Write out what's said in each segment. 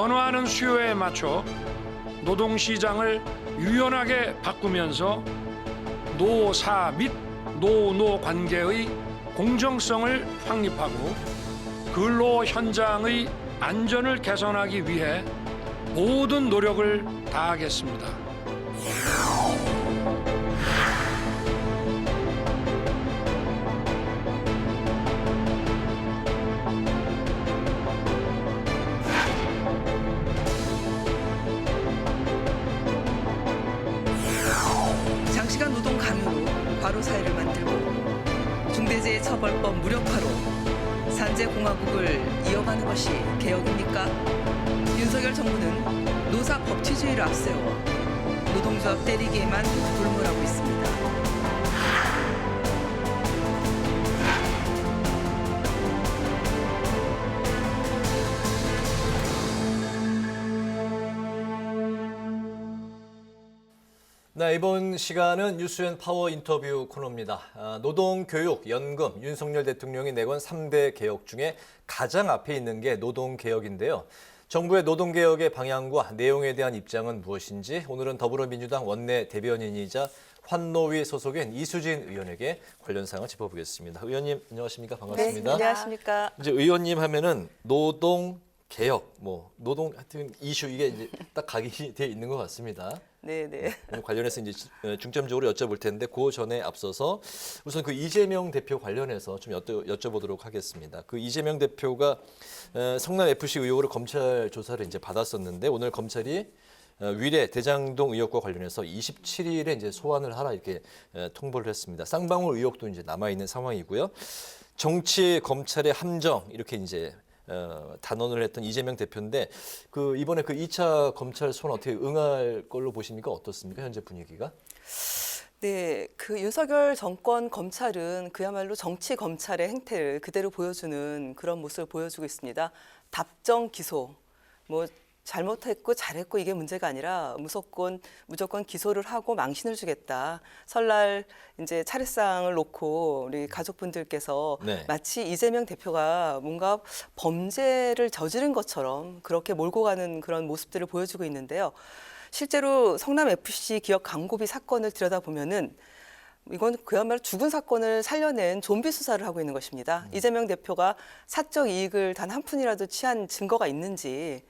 변화하는 수요에 맞춰 노동시장을 유연하게 바꾸면서 노사 및 노노 관계의 공정성을 확립하고 근로 현장의 안전을 개선하기 위해 모든 노력을 다하겠습니다. 장시간 노동 강요로 과로 사회를 만들고 중대재해처벌법 무력화로 산재공화국을 이어가는 것이 개혁입니까? 윤석열 정부는 노사 법치주의를 앞세워 노동조합 때리기에만 돌몰하고 있습니다. 네, 이번 시간은 뉴스앤 파워 인터뷰 코너입니다. 노동, 교육, 연금, 윤석열 대통령이 내건 3대 개혁 중에 가장 앞에 있는 게 노동개혁인데요. 정부의 노동개혁의 방향과 내용에 대한 입장은 무엇인지 오늘은 더불어민주당 원내 대변인이자 환노위 소속인 이수진 의원에게 관련 사항을 짚어보겠습니다. 의원님 안녕하십니까? 반갑습니다. 네, 안녕하십니까? 이제 의원님 하면은 노동 개혁, 노동 하여튼 이슈 이게 이제 딱 각이 돼 있는 것 같습니다. 네. 오늘 관련해서 이제 중점적으로 여쭤볼 텐데 그 전에 앞서서 우선 그 이재명 대표 관련해서 좀 여쭤보도록 하겠습니다. 그 이재명 대표가 성남 FC 의혹으로 검찰 조사를 이제 받았었는데 오늘 검찰이 위례 대장동 의혹과 관련해서 27일에 이제 소환을 하라 이렇게 통보를 했습니다. 쌍방울 의혹도 이제 남아 있는 상황이고요. 정치 검찰의 함정 이렇게 이제 단언을 했던 이재명 대표인데 그 이번에 그 2차 검찰 소환 어떻게 응할 걸로 보십니까? 어떻습니까? 현재 분위기가? 네, 그 윤석열 정권 검찰은 그야말로 정치 검찰의 행태를 그대로 보여주는 그런 모습을 보여주고 있습니다. 답정 기소, 잘못했고 잘했고 이게 문제가 아니라 무조건 기소를 하고 망신을 주겠다. 설날 이제 차례상을 놓고 우리 가족분들께서 네. 마치 이재명 대표가 뭔가 범죄를 저지른 것처럼 그렇게 몰고 가는 그런 모습들을 보여주고 있는데요. 실제로 성남 FC 기업 광고비 사건을 들여다보면은 이건 그야말로 죽은 사건을 살려낸 좀비 수사를 하고 있는 것입니다. 이재명 대표가 사적 이익을 단 한 푼이라도 취한 증거가 있는지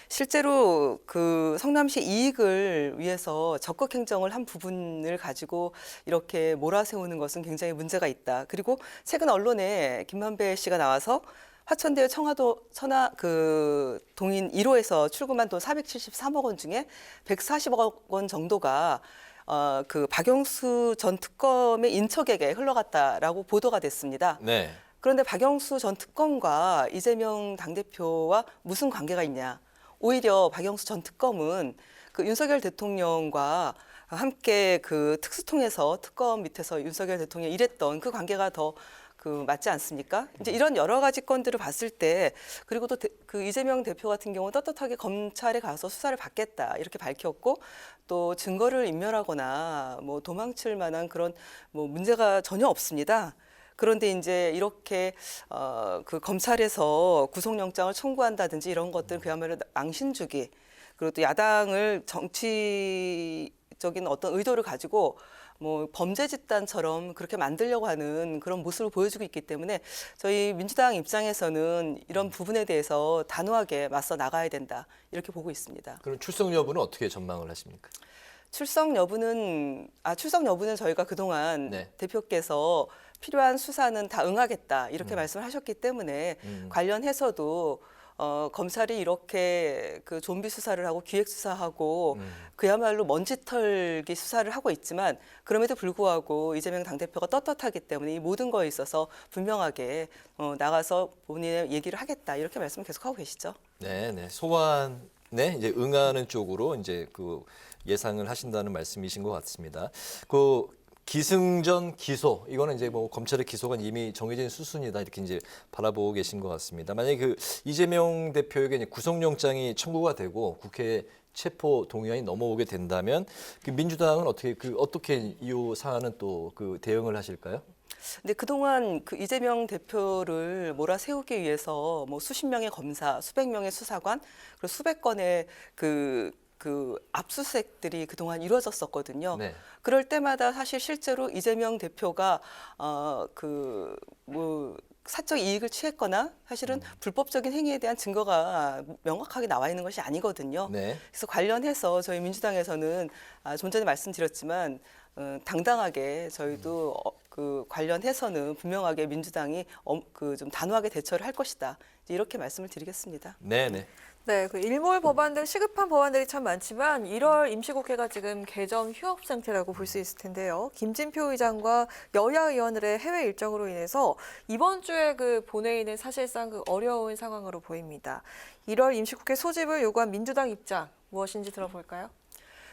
실제로 그 성남시 이익을 위해서 적극 행정을 한 부분을 가지고 이렇게 몰아세우는 것은 굉장히 문제가 있다. 그리고 최근 언론에 김만배 씨가 나와서 화천대유 동인 1호에서 출금한 돈 473억 원 중에 140억 원 정도가 그 박영수 전 특검의 인척에게 흘러갔다라고 보도가 됐습니다. 네. 그런데 박영수 전 특검과 이재명 당대표와 무슨 관계가 있냐? 오히려 박영수 전 특검은 그 윤석열 대통령과 함께 그 특수통에서 특검 밑에서 윤석열 대통령이 일했던 그 관계가 더 그 맞지 않습니까? 이제 이런 여러 가지 건들을 봤을 때 그리고 또 그 이재명 대표 같은 경우 떳떳하게 검찰에 가서 수사를 받겠다 이렇게 밝혔고 또 증거를 인멸하거나 도망칠 만한 그런 문제가 전혀 없습니다. 그런데 이제 이렇게 그 검찰에서 구속영장을 청구한다든지 이런 것들 그야말로 망신주기 그리고 또 야당을 정치적인 어떤 의도를 가지고 범죄 집단처럼 그렇게 만들려고 하는 그런 모습을 보여주고 있기 때문에 저희 민주당 입장에서는 이런 부분에 대해서 단호하게 맞서 나가야 된다 이렇게 보고 있습니다. 그럼 출석 여부는 어떻게 전망을 하십니까? 출석 여부는 저희가 그동안 네. 대표께서 필요한 수사는 다 응하겠다 이렇게 말씀을 하셨기 때문에 관련해서도 검찰이 이렇게 그 좀비 수사를 하고 기획 수사하고 그야말로 먼지털기 수사를 하고 있지만 그럼에도 불구하고 이재명 당대표가 떳떳하기 때문에 이 모든 거에 있어서 분명하게 나가서 본인의 얘기를 하겠다 이렇게 말씀을 계속하고 계시죠. 네. 소환에 이제 응하는 쪽으로 이제 그 예상을 하신다는 말씀이신 것 같습니다. 그 기승전 기소 이거는 이제 검찰의 기소가 이미 정해진 수순이다 이렇게 이제 바라보고 계신 것 같습니다. 만약에 그 이재명 대표에게 이제 구속영장이 청구가 되고 국회 체포 동의안이 넘어오게 된다면 그 민주당은 어떻게 이 사안은 또 그 대응을 하실까요? 근데 그동안 그 이재명 대표를 몰아세우기 위해서 뭐 수십 명의 검사, 수백 명의 수사관, 그리고 수백 건의 그 압수수색들이 그동안 이루어졌었거든요. 네. 그럴 때마다 사실 실제로 이재명 대표가 뭐 사적 이익을 취했거나 사실은 불법적인 행위에 대한 증거가 명확하게 나와 있는 것이 아니거든요. 네. 그래서 관련해서 저희 민주당에서는 좀 전에 말씀드렸지만 당당하게 저희도 그 관련해서는 분명하게 민주당이 그 좀 단호하게 대처를 할 것이다. 이렇게 말씀을 드리겠습니다. 네, 네. 네, 그 일몰 법안 등 시급한 법안들이 참 많지만 1월 임시국회가 지금 개점 휴업 상태라고 볼 수 있을 텐데요. 김진표 의장과 여야 의원들의 해외 일정으로 인해서 이번 주에 그 본회의는 사실상 그 어려운 상황으로 보입니다. 1월 임시국회 소집을 요구한 민주당 입장 무엇인지 들어볼까요?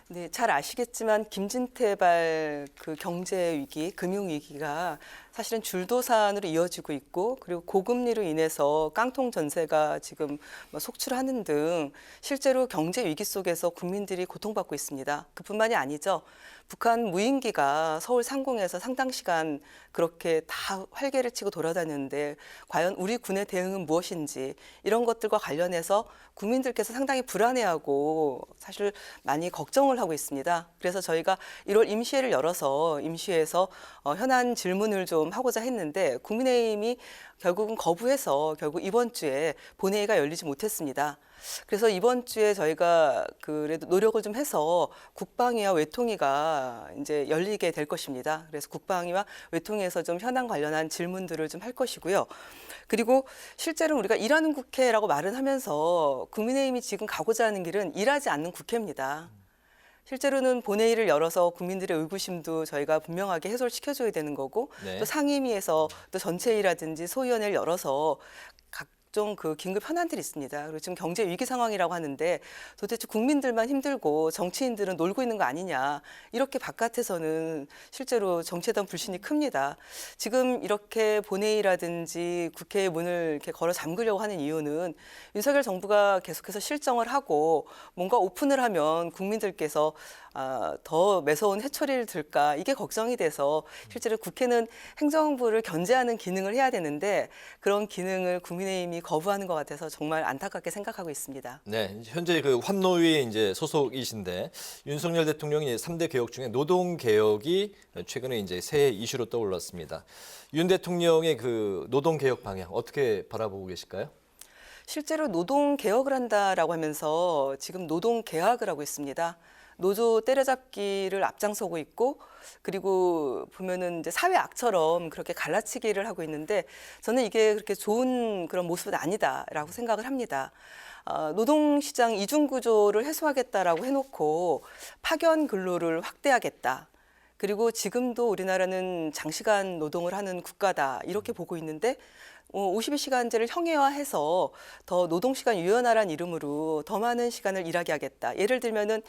네, 잘 아시겠지만 김진태발 그 경제 위기, 금융 위기가 사실은 줄도산으로 이어지고 있고 그리고 고금리로 인해서 깡통 전세가 지금 속출하는 등 실제로 경제 위기 속에서 국민들이 고통받고 있습니다. 그뿐만이 아니죠. 북한 무인기가 서울 상공에서 상당 시간 그렇게 다 활개를 치고 돌아다녔는데 과연 우리 군의 대응은 무엇인지 이런 것들과 관련해서 국민들께서 상당히 불안해하고 사실 많이 걱정을 하고 있습니다. 그래서 저희가 1월 임시회를 열어서 임시회에서 현안 질문을 좀 하고자 했는데 국민의힘이 결국은 거부해서 결국 이번 주에 본회의가 열리지 못했습니다. 그래서 이번 주에 저희가 그래도 노력을 좀 해서 국방위와 외통위가 이제 열리게 될 것입니다. 그래서 국방위와 외통위에서 좀 현안 관련한 질문들을 좀 할 것이고요. 그리고 실제로 우리가 일하는 국회라고 말은 하면서 국민의힘이 지금 가고자 하는 길은 일하지 않는 국회입니다. 실제로는 본회의를 열어서 국민들의 의구심도 저희가 분명하게 해소를 시켜줘야 되는 거고 네. 또 상임위에서 또 전체회의라든지 소위원회를 열어서 각종 그 긴급 현안들이 있습니다. 그리고 지금 경제 위기 상황이라고 하는데 도대체 국민들만 힘들고 정치인들은 놀고 있는 거 아니냐 이렇게 바깥에서는 실제로 정치에 대한 불신이 큽니다. 지금 이렇게 본회의라든지 국회의 문을 이렇게 걸어 잠그려고 하는 이유는 윤석열 정부가 계속해서 실정을 하고 뭔가 오픈을 하면 국민들께서 더 매서운 해초리를 들까 이게 걱정이 돼서 실제로 국회는 행정부를 견제하는 기능을 해야 되는데 그런 기능을 국민의힘이 거부하는 것 같아서 정말 안타깝게 생각하고 있습니다. 네, 현재 그 환노위에 이제 소속이신데 윤석열 대통령이 3대 개혁 중에 노동 개혁이 최근에 이제 새 이슈로 떠올랐습니다. 윤 대통령의 그 노동 개혁 방향 어떻게 바라보고 계실까요? 실제로 노동 개혁을 한다라고 하면서 지금 노동 계약을 하고 있습니다. 노조 때려잡기를 앞장서고 있고 그리고 보면은 이제 사회 악처럼 그렇게 갈라치기를 하고 있는데 저는 이게 그렇게 좋은 그런 모습은 아니다라고 생각을 합니다. 노동시장 이중구조를 해소하겠다라고 해놓고 파견 근로를 확대하겠다. 그리고 지금도 우리나라는 장시간 노동을 하는 국가다 이렇게 보고 있는데 52시간제를 형해화해서 더 노동시간 유연화란 이름으로 더 많은 시간을 일하게 하겠다. 예를 들면은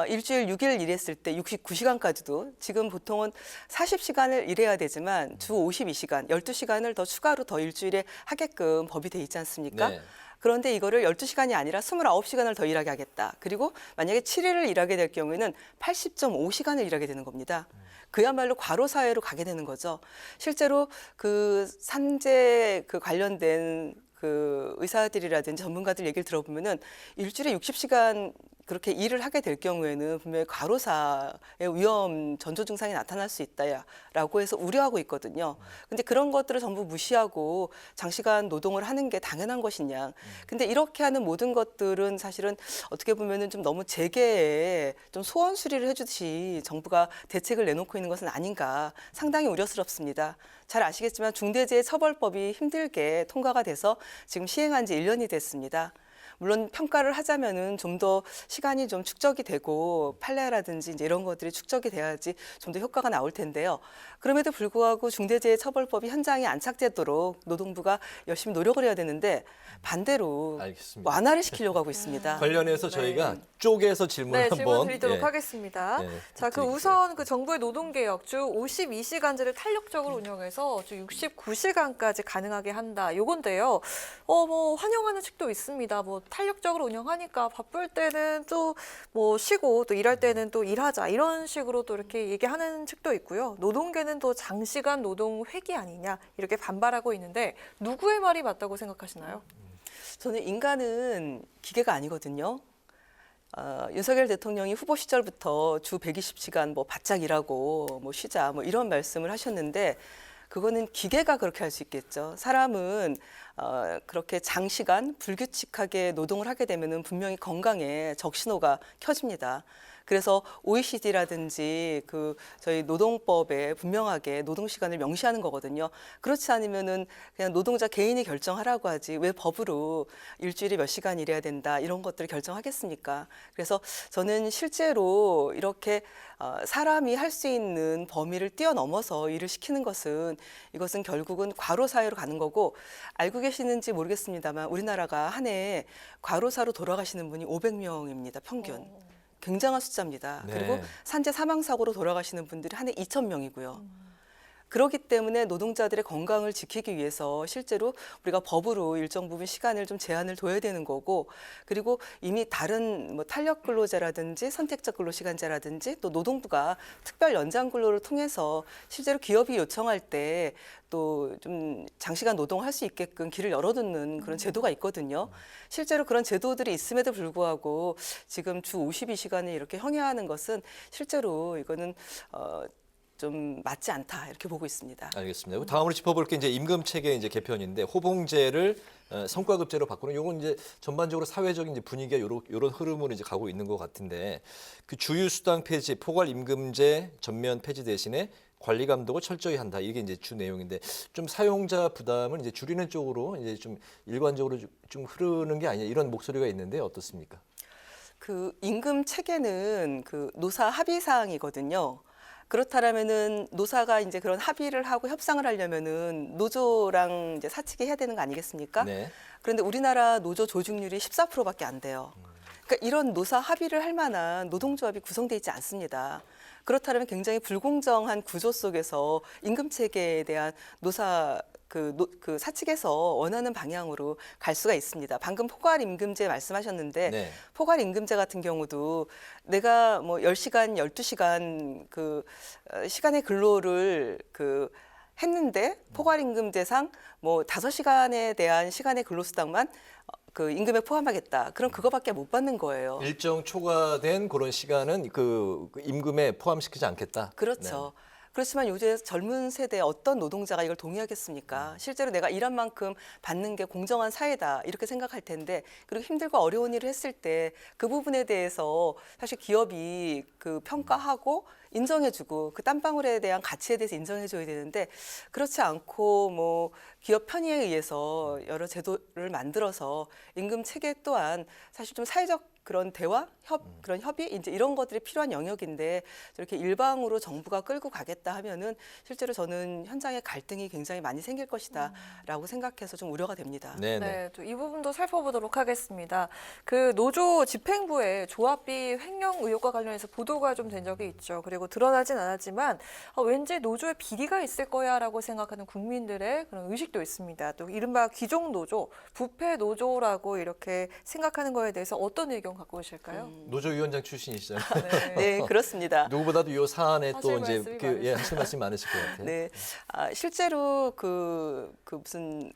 일주일 6일 일했을 때 69시간까지도 지금 보통은 40시간을 일해야 되지만 주 52시간, 12시간을 더 추가로 더 일주일에 하게끔 법이 돼 있지 않습니까? 네. 그런데 이거를 12시간이 아니라 29시간을 더 일하게 하겠다. 그리고 만약에 7일을 일하게 될 경우에는 80.5시간을 일하게 되는 겁니다. 그야말로 과로 사회로 가게 되는 거죠. 실제로 그 산재 그 관련된 그 의사들이라든지 전문가들 얘기를 들어보면은 일주일에 60시간 그렇게 일을 하게 될 경우에는 분명히 과로사의 위험 전조 증상이 나타날 수 있다라고 해서 우려하고 있거든요. 근데 그런 것들을 전부 무시하고 장시간 노동을 하는 게 당연한 것이냐. 근데 이렇게 하는 모든 것들은 사실은 어떻게 보면은 좀 너무 재계에 좀 소원 수리를 해주듯이 정부가 대책을 내놓고 있는 것은 아닌가 상당히 우려스럽습니다. 잘 아시겠지만 중대재해처벌법이 힘들게 통과가 돼서 지금 시행한 지 1년이 됐습니다. 물론 평가를 하자면은 좀 더 시간이 좀 축적이 되고 판례라든지 이제 이런 것들이 축적이 돼야지 좀 더 효과가 나올 텐데요. 그럼에도 불구하고 중대재해처벌법이 현장에 안착되도록 노동부가 열심히 노력을 해야 되는데 반대로 알겠습니다. 완화를 시키려고 하고 있습니다. 관련해서 저희가 쪼개서 질문을 네, 한번 질문 드리도록 예. 하겠습니다. 네, 자, 그 드리겠습니다. 우선 그 정부의 노동개혁 주 52시간제를 탄력적으로 운영해서 주 69시간까지 가능하게 한다. 요건데요. 뭐 환영하는 측도 있습니다. 뭐 탄력적으로 운영하니까 바쁠 때는 또 뭐 쉬고 또 일할 때는 또 일하자 이런 식으로 또 이렇게 얘기하는 측도 있고요. 노동계는 또 장시간 노동 회기 아니냐 이렇게 반발하고 있는데 누구의 말이 맞다고 생각하시나요? 저는 인간은 기계가 아니거든요. 윤석열 대통령이 후보 시절부터 주 120시간 뭐 바짝 일하고 뭐 쉬자 뭐 이런 말씀을 하셨는데 그거는 기계가 그렇게 할 수 있겠죠. 사람은 그렇게 장시간 불규칙하게 노동을 하게 되면은 분명히 건강에 적신호가 켜집니다. 그래서 OECD라든지 그 저희 노동법에 분명하게 노동 시간을 명시하는 거거든요. 그렇지 않으면은 그냥 노동자 개인이 결정하라고 하지 왜 법으로 일주일에 몇 시간 일해야 된다 이런 것들을 결정하겠습니까? 그래서 저는 실제로 이렇게 사람이 할 수 있는 범위를 뛰어넘어서 일을 시키는 것은 이것은 결국은 과로 사회로 가는 거고 알고 계시는지 모르겠습니다만 우리나라가 한 해에 과로사로 돌아가시는 분이 500명입니다. 평균. 굉장한 숫자입니다. 네. 그리고 산재 사망 사고로 돌아가시는 분들이 한 해 2,000명이고요. 그렇기 때문에 노동자들의 건강을 지키기 위해서 실제로 우리가 법으로 일정 부분 시간을 좀 제한을 둬야 되는 거고 그리고 이미 다른 뭐 탄력 근로제라든지 선택적 근로시간제라든지 또 노동부가 특별 연장 근로를 통해서 실제로 기업이 요청할 때 또 좀 장시간 노동을 할 수 있게끔 길을 열어두는 그런 제도가 있거든요. 실제로 그런 제도들이 있음에도 불구하고 지금 주 52시간을 이렇게 형해하는 것은 실제로 이거는 좀 맞지 않다 이렇게 보고 있습니다. 알겠습니다. 다음으로 짚어볼 게 이제 임금 체계 이제 개편인데 호봉제를 성과급제로 바꾸는 요건 이제 전반적으로 사회적인 이제 분위기가 요런 흐름으로 이제 가고 있는 것 같은데 그 주휴수당 폐지, 포괄 임금제 전면 폐지 대신에 관리 감독을 철저히 한다. 이게 이제 주 내용인데 좀 사용자 부담을 이제 줄이는 쪽으로 이제 좀 일관적으로 좀 흐르는 게 아니냐 이런 목소리가 있는데 어떻습니까? 그 임금 체계는 그 노사 합의 사항이거든요. 그렇다면은 노사가 이제 그런 합의를 하고 협상을 하려면은 노조랑 이제 사측이 해야 되는 거 아니겠습니까? 네. 그런데 우리나라 노조 조직률이 14%밖에 안 돼요. 그러니까 이런 노사 합의를 할 만한 노동조합이 구성돼 있지 않습니다. 그렇다면 굉장히 불공정한 구조 속에서 임금 체계에 대한 노사 그 사측에서 원하는 방향으로 갈 수가 있습니다. 방금 포괄임금제 말씀하셨는데 네. 포괄임금제 같은 경우도 내가 뭐 10시간, 12시간 그 시간의 근로를 했는데 포괄임금제상 뭐 5시간에 대한 시간의 근로수당만 그 임금에 포함하겠다. 그럼 그거밖에 못 받는 거예요. 일정 초과된 그런 시간은 그 임금에 포함시키지 않겠다. 그렇죠. 그렇지만 요새 젊은 세대 어떤 노동자가 이걸 동의하겠습니까? 실제로 내가 일한 만큼 받는 게 공정한 사회다 이렇게 생각할 텐데 그리고 힘들고 어려운 일을 했을 때 그 부분에 대해서 사실 기업이 그 평가하고 인정해주고 그 땀방울에 대한 가치에 대해서 인정해줘야 되는데 그렇지 않고 뭐 기업 편의에 의해서 여러 제도를 만들어서 임금 체계 또한 사실 좀 사회적 그런 대화, 그런 협의 이제 이런 것들이 필요한 영역인데 저렇게 일방으로 정부가 끌고 가겠다 하면은 실제로 저는 현장에 갈등이 굉장히 많이 생길 것이다라고 생각해서 좀 우려가 됩니다. 네, 네, 또 이 부분도 살펴보도록 하겠습니다. 그 노조 집행부에 조합비 횡령 의혹과 관련해서 보도가 좀 된 적이 있죠. 그리고 드러나진 않았지만 왠지 노조에 비리가 있을 거야라고 생각하는 국민들의 그런 의식도 있습니다. 또 이른바 귀족 노조, 부패 노조라고 이렇게 생각하는 거에 대해서 어떤 의견 갖고 오실까요? 노조위원장 출신이시잖아요. 네, 그렇습니다. 누구보다도 이 사안에 또 하실 이제 말씀이 하실 말씀이 많으실 것 같아요. 네, 실제로 그 무슨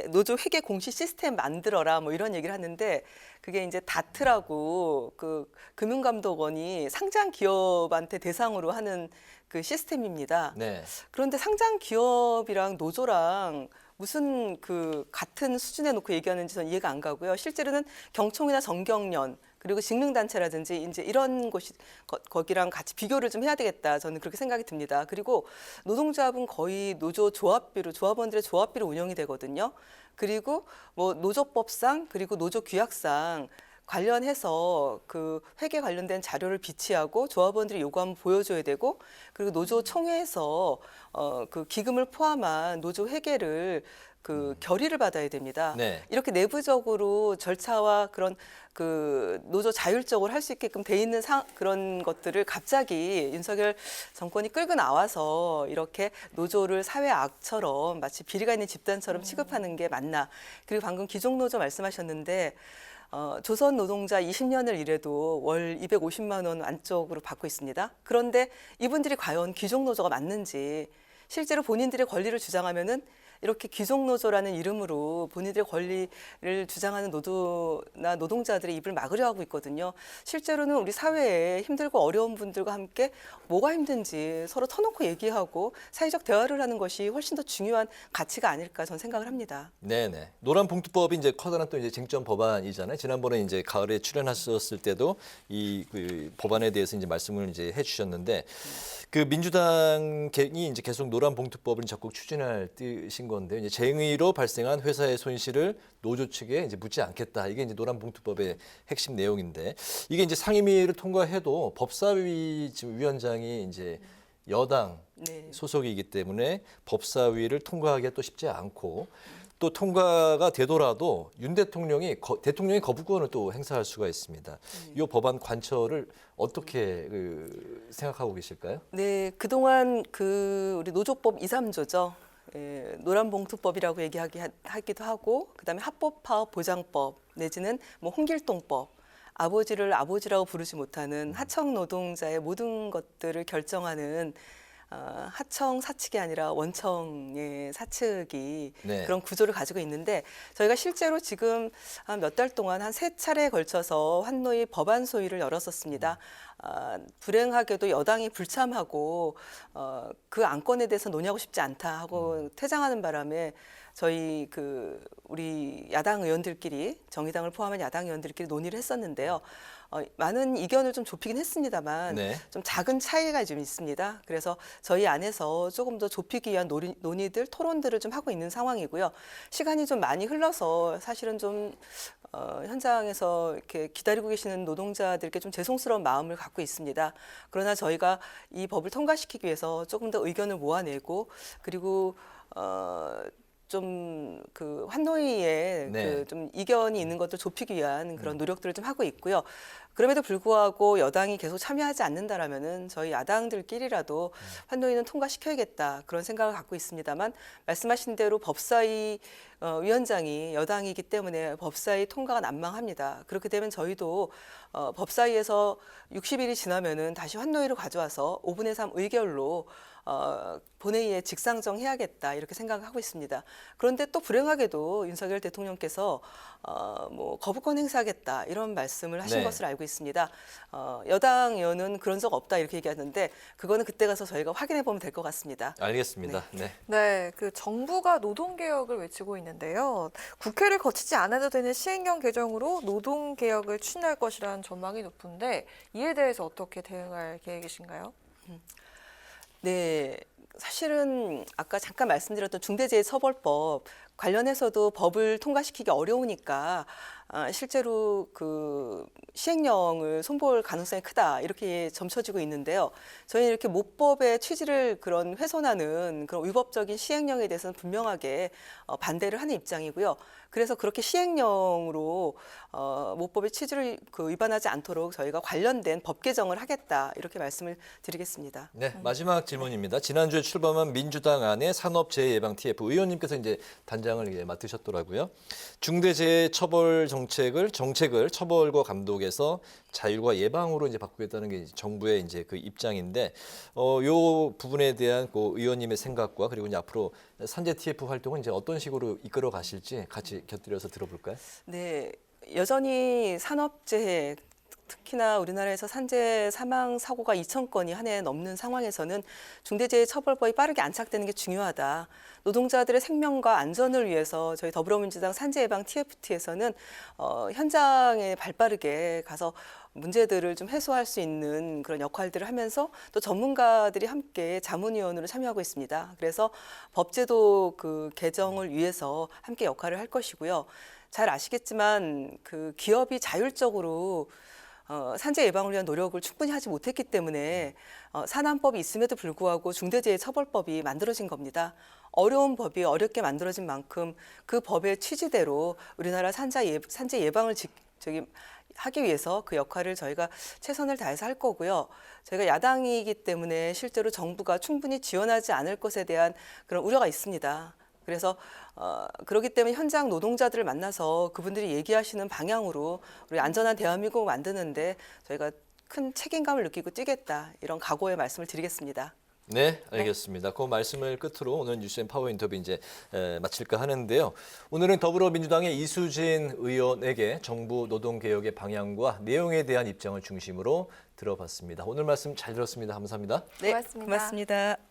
노조 회계 공시 시스템 만들어라 뭐 이런 얘기를 하는데 그게 이제 다트라고 그 금융감독원이 상장 기업한테 대상으로 하는 그 시스템입니다. 네. 그런데 상장 기업이랑 노조랑 무슨 그 같은 수준에 놓고 얘기하는지 전 이해가 안 가고요. 실제로는 경총이나 정경련 그리고 직능단체라든지 이제 이런 곳이 거기랑 같이 비교를 좀 해야 되겠다. 저는 그렇게 생각이 듭니다. 그리고 노동조합은 거의 노조 조합비로 조합원들의 조합비로 운영이 되거든요. 그리고 뭐 노조법상 그리고 노조 규약상 관련해서 그 회계 관련된 자료를 비치하고 조합원들이 요구하면 보여줘야 되고 그리고 노조 총회에서 그 기금을 포함한 노조 회계를 그 결의를 받아야 됩니다. 네. 이렇게 내부적으로 절차와 그런 그 노조 자율적으로 할 수 있게끔 돼 있는 그런 것들을 갑자기 윤석열 정권이 끌고 나와서 이렇게 노조를 사회 악처럼 마치 비리가 있는 집단처럼 취급하는 게 맞나? 그리고 방금 기종노조 말씀하셨는데 조선 노동자 20년을 일해도 월 250만 원 안쪽으로 받고 있습니다. 그런데 이분들이 과연 귀족노조가 맞는지 실제로 본인들의 권리를 주장하면은 이렇게 귀족노조라는 이름으로 본인들의 권리를 주장하는 노조나 노동자들의 입을 막으려 하고 있거든요. 실제로는 우리 사회에 힘들고 어려운 분들과 함께 뭐가 힘든지 서로 터놓고 얘기하고 사회적 대화를 하는 것이 훨씬 더 중요한 가치가 아닐까 저는 생각을 합니다. 네네. 노란봉투법이 이제 커다란 또 이제 쟁점 법안이잖아요. 지난번에 이제 가을에 출연하셨을 때도 이 그 법안에 대해서 이제 말씀을 이제 해주셨는데 그 민주당이 이제 계속 노란봉투법을 적극 추진할 뜻인 건데 이제 쟁의로 발생한 회사의 손실을 노조 측에 이제 묻지 않겠다. 이게 이제 노란봉투법의 핵심 내용인데 이게 이제 상임위를 통과해도 법사위 지금 위원장이 이제 여당 네. 소속이기 때문에 법사위를 통과하기가 또 쉽지 않고 또 통과가 되더라도 윤 대통령이 대통령의 거부권을 또 행사할 수가 있습니다. 이 법안 관철을 어떻게 생각하고 계실까요? 네, 그동안 그 우리 노조법 2, 3조죠. 예, 노란봉투법이라고 얘기하기도 하고 그다음에 합법파업 보장법 내지는 뭐 홍길동법 아버지를 아버지라고 부르지 못하는 하청 노동자의 모든 것들을 결정하는 하청 사측이 아니라 원청의 사측이 네. 그런 구조를 가지고 있는데 저희가 실제로 지금 한 몇 달 동안 한 3차례에 걸쳐서 환노위 법안 소위를 열었었습니다. 불행하게도 여당이 불참하고 그 안건에 대해서 논의하고 싶지 않다 하고 퇴장하는 바람에 저희 우리 야당 의원들끼리 정의당을 포함한 야당 의원들끼리 논의를 했었는데요. 많은 이견을 좀 좁히긴 했습니다만 네. 좀 작은 차이가 좀 있습니다. 그래서 저희 안에서 조금 더 좁히기 위한 논의들, 토론들을 좀 하고 있는 상황이고요. 시간이 좀 많이 흘러서 사실은 좀 현장에서 이렇게 기다리고 계시는 노동자들께 좀 죄송스러운 마음을 갖고 있습니다. 그러나 저희가 이 법을 통과시키기 위해서 조금 더 의견을 모아내고 그리고 좀 그 환노위에 네. 좀 이견이 있는 것들 좁히기 위한 그런 노력들을 좀 하고 있고요. 그럼에도 불구하고 여당이 계속 참여하지 않는다라면은 저희 야당들끼리라도 환노위는 통과시켜야겠다 그런 생각을 갖고 있습니다만 말씀하신 대로 법사위 위원장이 여당이기 때문에 법사위 통과가 난망합니다. 그렇게 되면 저희도 법사위에서 60일이 지나면은 다시 환노위로 가져와서 5분의 3 의결로 본회의에 직상정해야겠다 이렇게 생각을 하고 있습니다. 그런데 또 불행하게도 윤석열 대통령께서 뭐 거부권 행사하겠다 이런 말씀을 하신 네. 것을 알고 있습니다. 여당 의원은 그런 적 없다 이렇게 얘기하는데 그거는 그때 가서 저희가 확인해 보면 될 것 같습니다. 알겠습니다. 네. 네, 그 정부가 노동개혁을 외치고 있는데요. 국회를 거치지 않아도 되는 시행령 개정으로 노동개혁을 추진할 것이라는 전망이 높은데 이에 대해서 어떻게 대응할 계획이신가요? 네, 사실은 아까 잠깐 말씀드렸던 중대재해처벌법 관련해서도 법을 통과시키기 어려우니까 실제로 그 시행령을 손볼 가능성이 크다 이렇게 점쳐지고 있는데요. 저희는 이렇게 모법의 취지를 그런 훼손하는 그런 위법적인 시행령에 대해서는 분명하게 반대를 하는 입장이고요. 그래서 그렇게 시행령으로 모법의 취지를 위반하지 않도록 저희가 관련된 법 개정을 하겠다 이렇게 말씀을 드리겠습니다. 네, 마지막 질문입니다. 지난주에 출범한 민주당 안에 산업재해예방 TF 의원님께서 이제 단장을 이제 맡으셨더라고요. 중대재해처벌 정책을 처벌과 감독에서 자율과 예방으로 이제 바꾸겠다는 게 정부의 이제 그 입장인데, 요 부분에 대한 그 의원님의 생각과 그리고 이제 앞으로 산재 TF 활동은 이제 어떤 식으로 이끌어 가실지 같이 곁들여서 들어볼까요? 네, 여전히 산업재해 특히나 우리나라에서 산재 사망 사고가 2,000건이 한 해에 넘는 상황에서는 중대재해처벌법이 빠르게 안착되는 게 중요하다. 노동자들의 생명과 안전을 위해서 저희 더불어민주당 산재예방 TFT에서는 현장에 발빠르게 가서 문제들을 좀 해소할 수 있는 그런 역할들을 하면서 또 전문가들이 함께 자문위원으로 참여하고 있습니다. 그래서 법제도 개정을 위해서 함께 역할을 할 것이고요. 잘 아시겠지만 그 기업이 자율적으로 산재 예방을 위한 노력을 충분히 하지 못했기 때문에 산안법이 있음에도 불구하고 중대재해처벌법이 만들어진 겁니다. 어려운 법이 어렵게 만들어진 만큼 그 법의 취지대로 우리나라 산재 예방을 하기 위해서 그 역할을 저희가 최선을 다해서 할 거고요. 저희가 야당이기 때문에 실제로 정부가 충분히 지원하지 않을 것에 대한 그런 우려가 있습니다. 그래서 그렇기 때문에 현장 노동자들을 만나서 그분들이 얘기하시는 방향으로 우리 안전한 대한민국을 만드는데 저희가 큰 책임감을 느끼고 뛰겠다, 이런 각오의 말씀을 드리겠습니다. 네, 알겠습니다. 그 말씀을 끝으로 오늘 뉴스앤 파워 인터뷰 이제 마칠까 하는데요. 오늘은 더불어민주당의 이수진 의원에게 정부 노동개혁의 방향과 내용에 대한 입장을 중심으로 들어봤습니다. 오늘 말씀 잘 들었습니다. 감사합니다. 네, 고맙습니다. 고맙습니다.